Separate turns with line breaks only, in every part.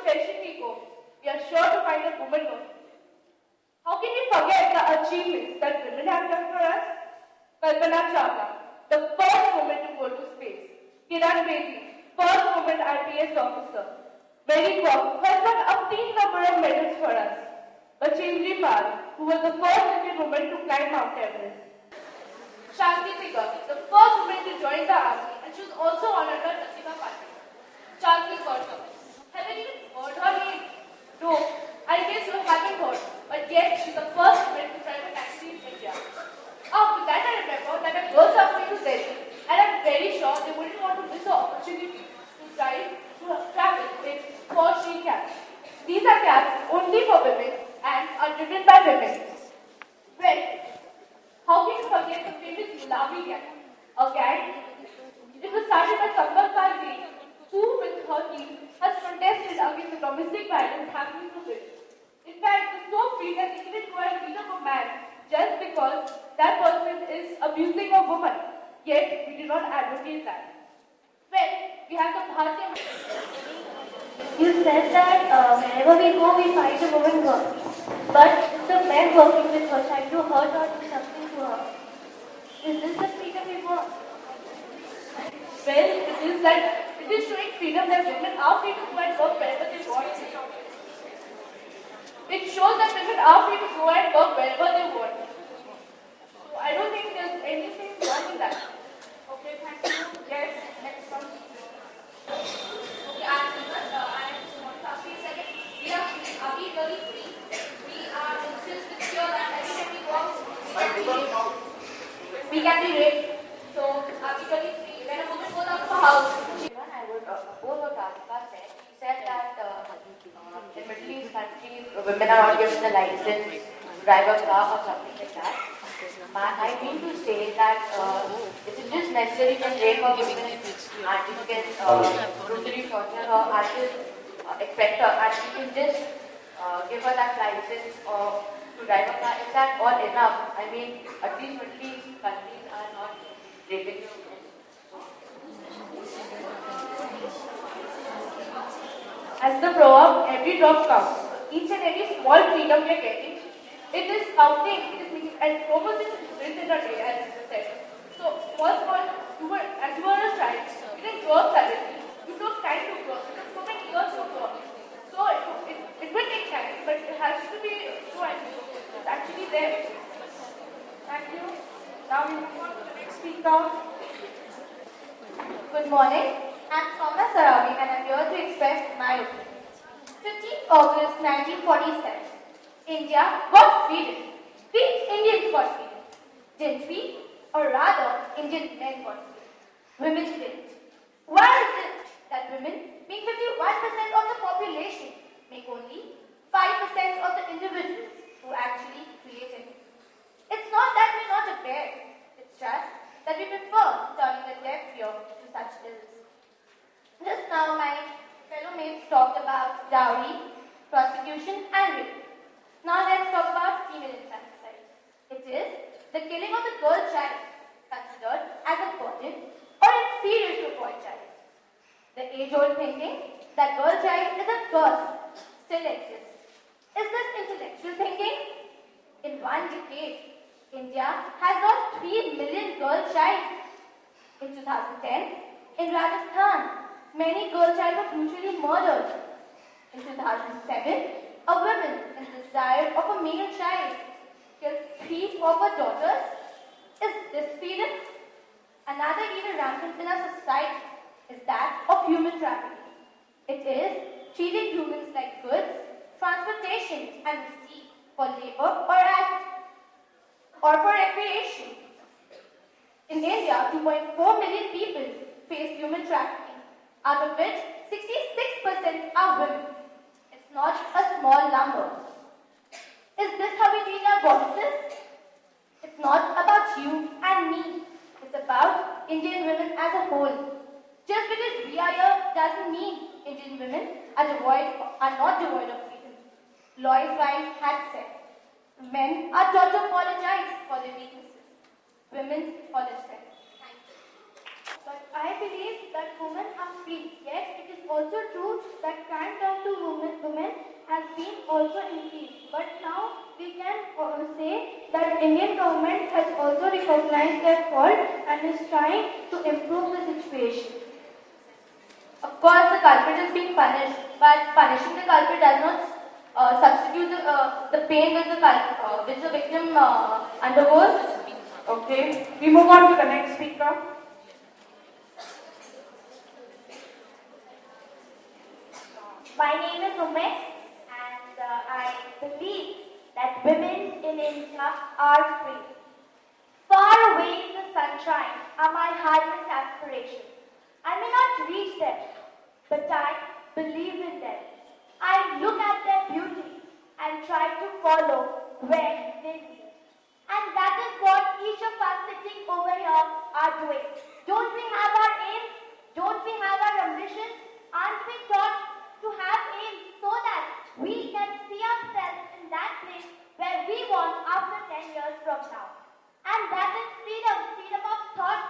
session we go, we are sure to find a woman working. How can we forget the achievements that women have done for us? Kalpana Chawla, the first woman to go to space. Kiran Bedi, first woman IPS officer. Mary Kom has won a obscene number of medals for us. Bachendri Pal, who was the first Indian woman to climb Mount Everest. Shanti Tigar, the first woman to join the army, and she was also honored by Pratibha Patil. Chandni Gautam. Have you even heard her name? No, I guess you haven't heard, but yet she's the first woman to drive a taxi in India. After that, I remember that a girls are going to Delhi, and I'm very sure they wouldn't want to miss the opportunity to travel with 4 cabs. These are cabs only for women and are driven by women. Well, how can you forget the famous Gulabi gang? A gang? It was started by Sambal Kazi, who with her team has protested against the domestic violence happening to women. In fact, they're so free that they even go and beat up a man just because that person is abusing a woman. Yet, we do not advocate that. Well, we have the Bharatiya.
You said that wherever we go, we find a woman working. But if the men working with her trying to hurt or do something to her, is this the freedom we want?
Well, it is showing freedom that women are free to go and work wherever they want. It shows that women are free to go and work wherever they want. So I don't think there's anything wrong in that. Okay, thank you. Yes, next one. Okay, I am want to ask you a second. Are we really free? We are still secure that every time we go out, we can be raped. So are we really free? When a woman goes out of a house,
I would oppose what Radhika said. She said that in Middle East countries, women are not given the license to drive a car or something like that. I mean to say that it is just necessary to rape a woman and you can brutally torture her and expect her and you can just give her that license to drive a car. Is that all enough? I mean, at least Middle East countries are not raping women.
as the proverb, every drop counts. Each and every small freedom we are getting, it is counting, it is making, and almost it is built in a day, as I said. So, as you were a child, you didn't grow up suddenly. You took time to grow up. It took so many years to grow up. So, it will take time, but it has to be true and it's actually there. Thank you. Now we move on to the next speaker.
Good morning. I'm Soumya Saravi and I'm here to express my opinion. 15th August 1947. India got freedom. We Indians got freedom. Didn't we? Or rather, Indian men got freedom. Women didn't. Why is it that women, being 51% of the population, make only 5% of the individuals who actually created it? It's not that we're not aware. It's just that we prefer turning a deaf ear to such ills. Just now, my fellow mates talked about dowry, prostitution, and rape. Now let's talk about female infanticide. It is the killing of the girl child, considered as a burden or inferior to a boy child. The age-old thinking that girl child is a curse still exists. Is this intellectual thinking? In one decade, India has lost 3 million girl child. In 2010, in Rajasthan, many girl child were brutally murdered. In 2007, a woman in desire of a male child killed 3 of her daughters. Is this freedom? Another evil rampant in our society is that of human trafficking. It is treating humans like goods, transportation and receipt for labor or for recreation. In India, 2.4 million people face human trafficking, out of which 66% are women. It's not a small number. Is this how we treat our bosses? It's not about you and me. It's about Indian women as a whole. Just because we are here doesn't mean Indian women are not devoid of freedom. Lois Rice had said, men are taught to apologize for their weaknesses, women for their strength. Thank you. But I believe that women are free. Yet it is also true that crime done to women also increased. But now we can say that Indian government has also recognized their fault and is trying to improve the situation. Of course, the culprit is being punished, but punishing the culprit does not substitute the pain which the victim undergoes.
Okay, we move on to the next speaker.
My name is Umesh, and I believe that women in India are free. Far away in the sunshine are my highest aspirations. I may not reach them, but I believe in them. I look at their beauty and try to follow where they lead. And that is what each of us sitting over here are doing. Don't we have our aims? Don't we have our ambitions? Aren't we taught to have aims so that we can see ourselves in that place where we want after 10 years from now? And that is freedom, freedom of thought.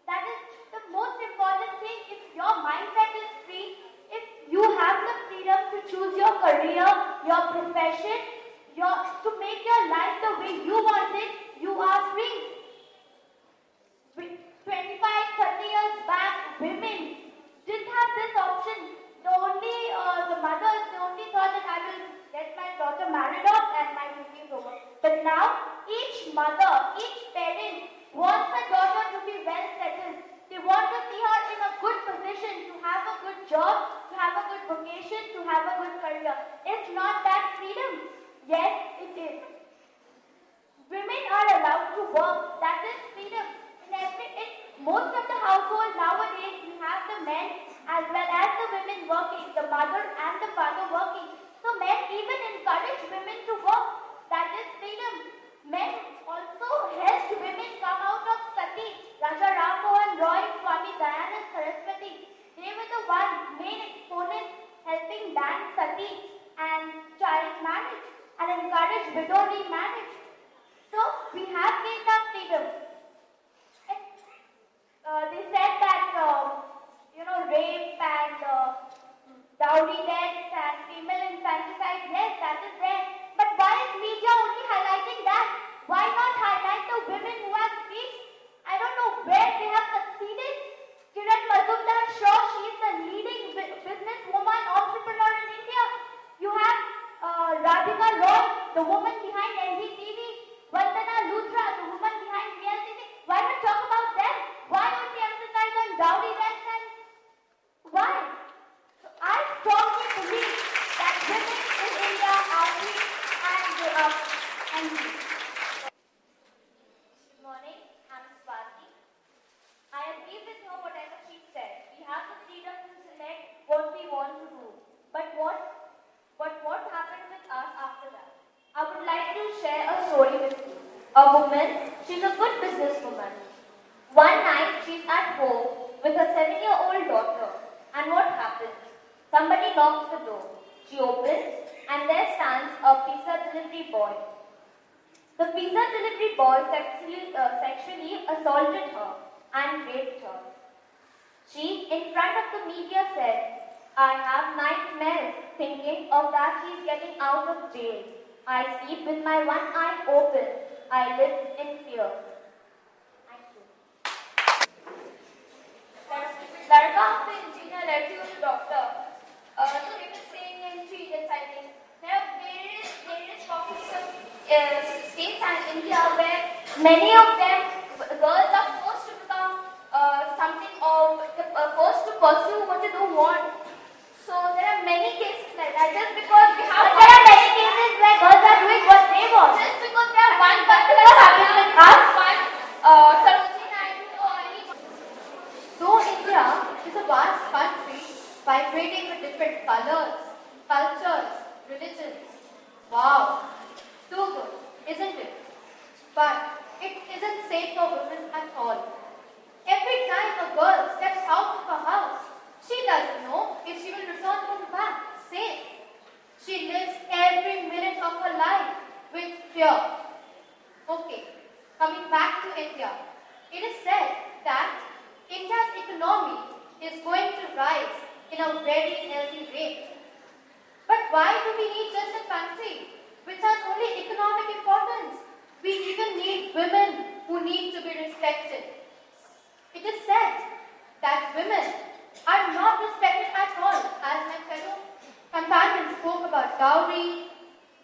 That is the most important thing. If your mindset is free, if you have the freedom to choose your career, your profession, to make your life the way you want it, you are free. 25-30 years back, women didn't have this option. The mothers, they only thought that I will get my daughter married off and my duty is over. But now, each mother, each parent wants a daughter to be well settled. They want to see her in a good position, to have a good job, to have a good vocation, to have a good career. Is not that freedom? Yes, it is. Women are allowed to work. That is freedom. In most of the households nowadays, we have the men as well as the women working, the mother and the father working. So men even encourage women to work. That is freedom. Men also helped women come out of sati. Raja Ram Mohan Roy, Swami Dayanand Saraswati. They were the main exponents helping ban sati and child marriage and encourage widow remarriage. So we have gained our freedom. They said that rape and dowry deaths and female infanticide, yes, that is there. But why is media only highlighting that? Why not highlight the women who have reached? I don't know where they have succeeded. Kiran Mazumdar Shaw, she is the leading businesswoman entrepreneur in India. You have Radhika Roy, the woman behind NDTV. Vandana Luthra, the woman behind VLCC. Why not talk about them? Why don't we emphasize on dowry deaths and why? So I strongly believe that women in India are free and they are free. Good morning, I'm Swati. I agree with her whatever she said. We have the freedom to select what we want to do. But what happened with us after that? I would like to share a story with you. A woman, she's a good businesswoman. One night, she's at home with her 7-year-old daughter. And what happens? Somebody knocks the door. She opens, and there stands a pizza delivery boy. The pizza delivery boy sexually assaulted her and raped her. She, in front of the media, said, I have nightmares thinking of that he's getting out of jail. I sleep with my one eye open. I live in fear. Thank you.
लड़का हमसे engineer लड़की उससे doctor so we were saying in 3 days I think there are various pockets of states and India where many of them girls are forced to become something or forced to pursue what they don't want. So there are many cases like that just because we have
But there are many cases where girls are doing what they want.
just because they have one particular
happens with us.
one Sarojini Naidu or any.
Though India is a vast country vibrating with different colors, cultures, religions. Wow, too good, isn't it? But it isn't safe for women at all. Every time a girl steps out of her house, she doesn't know if she will return home back safe. She lives every minute of her life with fear. Okay, coming back to India, it is said that India's economy is going to rise in a very healthy rate. But why do we need just a respected. It is said that women are not respected at all, as my fellow companions spoke about dowry,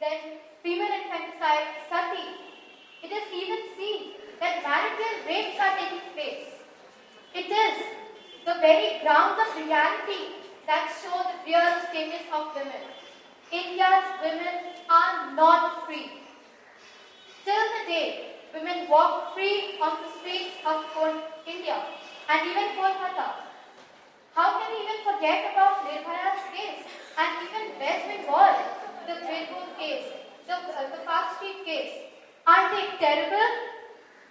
then female infanticide, sati. It is even seen that marital rapes are taking place. It is the very grounds of reality that show the real status of women. India's women are not free. Till the day women walk free on the streets of India and even Kolkata. How can we even forget about Nirbhaya's case and even West Bengal, the Birpur case, the Park Street case? Aren't they terrible?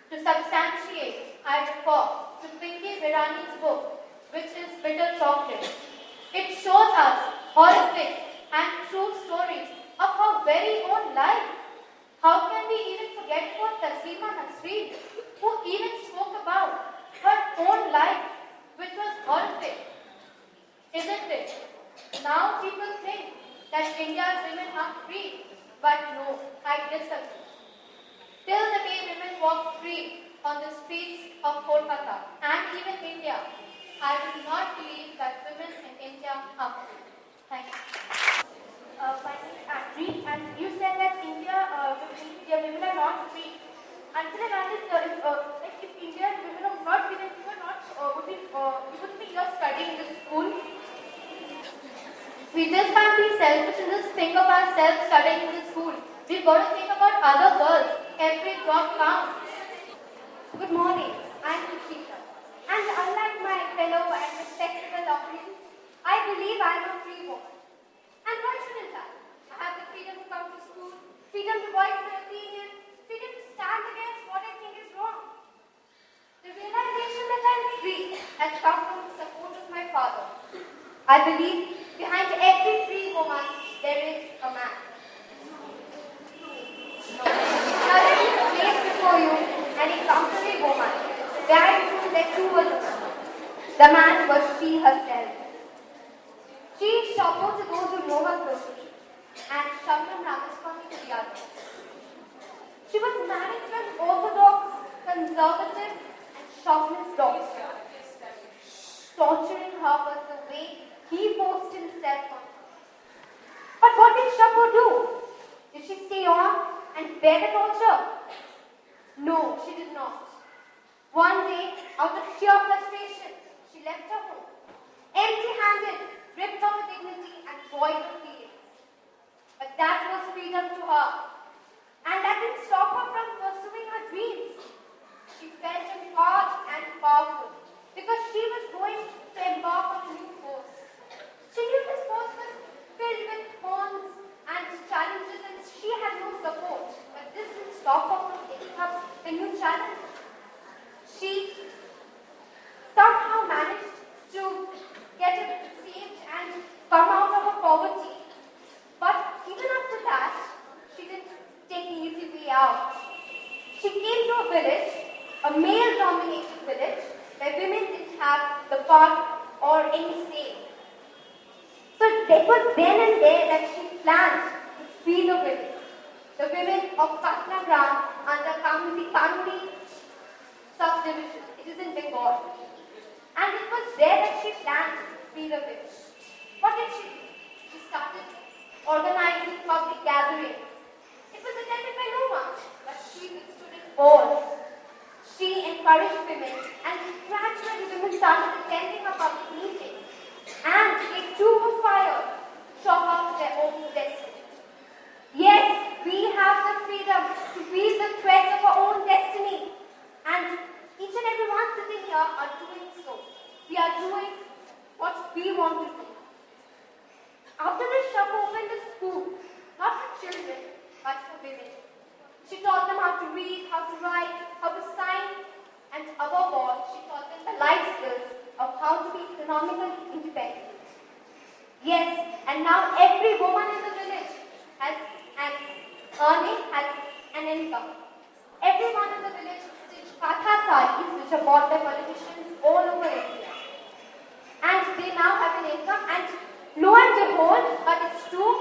To substantiate, I refer to Pinky Virani's book, which is Bitter Chocolate. It shows us horrific and true stories of her very own life. How can we even forget about Taslima Nasreen, who even spoke about her own life, which was horrific? Isn't it? Now people think that India's women are free, but no, I disagree. Till the day women walk free on the streets of Kolkata and even India, I will not believe that women in India are free. Thank you.
My name is Andri, and you said that women are not free. Until and unless if Indian women are not given, you wouldn't be here studying in the school.
We just can't be selfish and just think of ourselves studying in the school. We've got to think about other girls. Every drop counts.
Good morning, I'm Kushika. And unlike my fellow and respectable audience, I believe I'm a free woman. And why shouldn't I? I have the freedom to come to school, freedom to voice my opinion, freedom to stand against what I think is wrong. The realization that I'm free has come from the support of my father. I believe behind every free woman there is a man. Now let me place before you an exemplary woman, very true that two was a woman. The man was she herself. She is Chapo to those who know her closely, and Shabnam Ramaswamy to the others. She was married to an orthodox, conservative, and chauvinist doctor. Torturing her was the way he forced himself on her. But what did Chapo do? Did she stay on and bear the torture? No, she did not. One day, out of sheer frustration, she left her home, empty-handed, ripped of her dignity and void of feelings. But that was freedom to her. And that didn't stop her from pursuing her dreams. She felt empowered and powerful because she was going to embark on a new course. She knew this course was filled with thorns and challenges and she had no support. But this didn't stop her from taking up the new challenge. She somehow managed to get saved and come out of her poverty. But even after that, she didn't take the easy way out. She came to a village, a male-dominated village, where women didn't have the power or any say. So it was then and there that she planned to free the women of Patnagram under Kanuri subdivision. It is in Bengal. And it was there that she planned to free the women. What did she do? She started organizing public gatherings. It was attended by no one, but she withstood it all. She encouraged women, and gradually women started attending her public meetings. And they too were fired, chalk out their own destiny. Yes, we have the freedom to weave the threads of our own destiny. And each and every one sitting here are doing so. We are doing what we want to do. After this, Chapo opened a school, not for children, but for women. She taught them how to read, how to write, how to sign, and above all, she taught them the life skills of how to be economically independent. Yes, and now every woman in the village has an earning, has an income. Everyone in the village stitch katha saris, which are bought by politicians all over India. And they now have an income, and lo and behold, but it's true,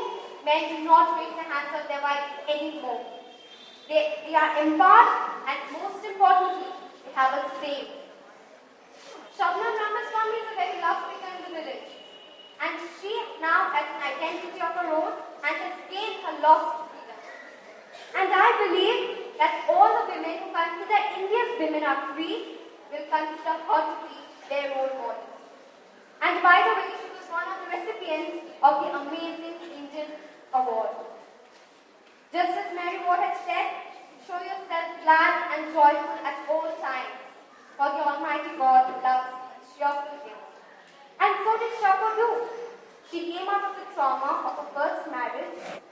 men do not raise the hands of their wives anymore. They are empowered, and most importantly, they have a say. Shabnam Ramaswamy is a very loved figure in the village, and she now has an identity of her own and has gained her lost freedom. And I believe that all the women who consider India's women are free will consider her to be their role model. And by the way, she was one of the recipients of the Amazing Indian Award. Just as Mary Ward had said, show yourself glad and joyful at all times, for the Almighty God loves a cheerful giver. And so did Shako do. She came out of the trauma of her first marriage